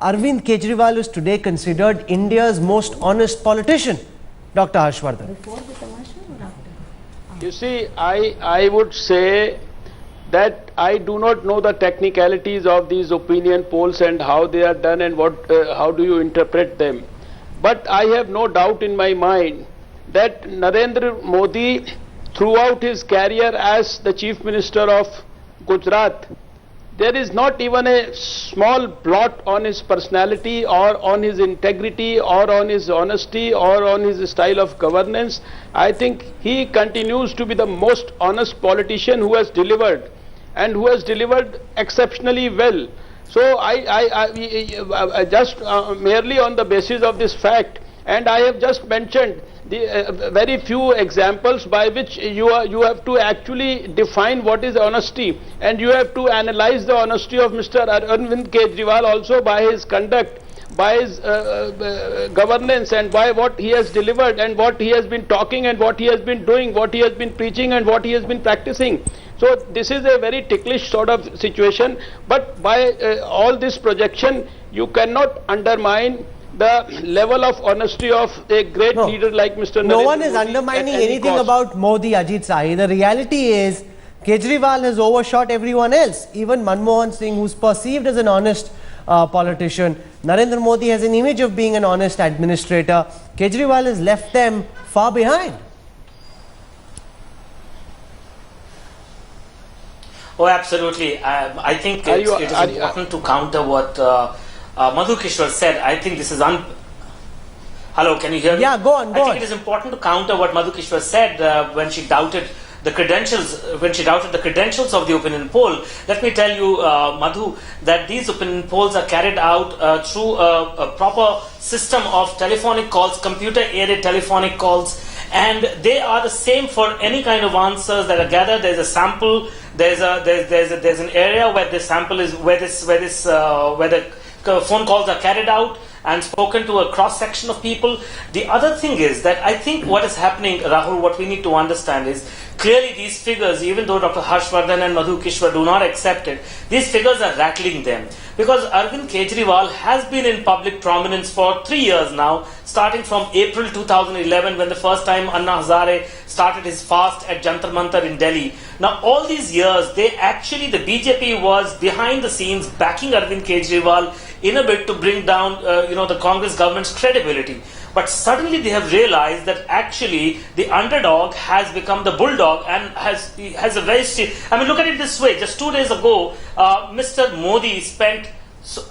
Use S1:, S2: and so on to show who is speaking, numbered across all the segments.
S1: Arvind Kejriwal is today considered India's most honest politician, Dr. Harshvardhan?
S2: Before the tamasha or after?
S3: You see, I would say that I do not know the technicalities of these opinion polls and how they are done and how do you interpret them. But I have no doubt in my mind that Narendra Modi, throughout his career as the Chief Minister of Gujarat, there is not even a small blot on his personality or on his integrity or on his honesty or on his style of governance. I think he continues to be the most honest politician who has delivered and who has delivered exceptionally well. So I just merely on the basis of this fact, and I have just mentioned the very few examples by which you have to actually define what is honesty, and you have to analyze the honesty of Mr. Arvind Kejriwal also by his conduct, by his governance, and by what he has delivered and what he has been talking and what he has been doing, what he has been preaching and what he has been practicing. So this is a very ticklish sort of situation, but by all this projection you cannot undermine the level of honesty of a great leader like Mr. Narendra Modi.
S1: No one is undermining anything about Modi, Ajit Sahi. The reality is Kejriwal has overshot everyone else, even Manmohan Singh, who's perceived as an honest politician. Narendra Modi has an image of being an honest administrator. Kejriwal has left them far behind.
S4: Oh, absolutely. I think it is important to counter what Madhu Kishore said. I think this is Hello, can you hear me?
S1: Yeah, go on.
S4: I think it is important to counter what Madhu Kishore said when she doubted the credentials, of the opinion poll. Let me tell you, Madhu, that these opinion polls are carried out through a proper system of telephonic calls, computer-aided telephonic calls, and they are the same for any kind of answers that are gathered. There's a sample. There's an area where the sample is where the phone calls are carried out and spoken to a cross section of people. The other thing is that I think what is happening, Rahul, what we need to understand is clearly these figures, even though Dr. Harshvardhan and Madhu Kishore do not accept it, these figures are rattling them. Because Arvind Kejriwal has been in public prominence for 3 years now, starting from April 2011 when the first time Anna Hazare started his fast at Jantar Mantar in Delhi. Now all these years, the BJP was behind the scenes backing Arvind Kejriwal in a bid to bring down the Congress government's credibility. But suddenly they have realized that actually the underdog has become the bulldog and has a very... I mean, look at it this way. Just 2 days ago, Mr. Modi spent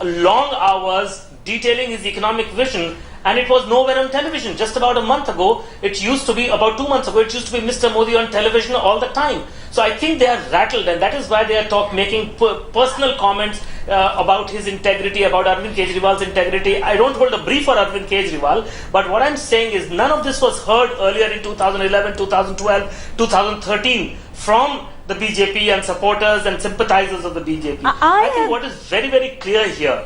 S4: long hours detailing his economic vision, and it was nowhere on television. Just about a month ago, about 2 months ago, it used to be Mr. Modi on television all the time. So I think they are rattled, and that is why they are making personal comments about his integrity, about Arvind Kejriwal's integrity. I don't hold a brief for Arvind Kejriwal, but what I'm saying is none of this was heard earlier in 2011, 2012, 2013 from the BJP and supporters and sympathizers of the BJP. I think what is very, very clear here,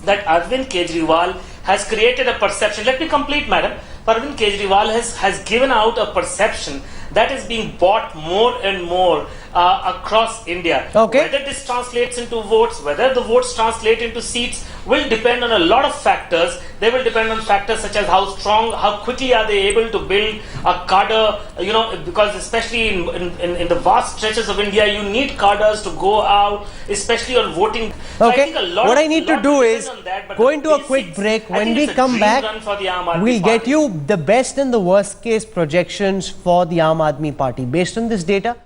S4: that Arvind Kejriwal has created a perception. Let me complete, madam. Arvind Kejriwal has given out a perception that is being bought more and more across India.
S1: Okay.
S4: Whether this translates into votes, whether the votes translate into seats, will depend on a lot of factors. They will depend on factors such as how strong, how quickly are they able to build a cadre, because especially in the vast stretches of India, you need cadres to go out, especially on voting. So
S1: okay. What I need to do is go into a quick break. When we come back, we'll get you the best and the worst case projections for the Aam Aadmi Party based on this data.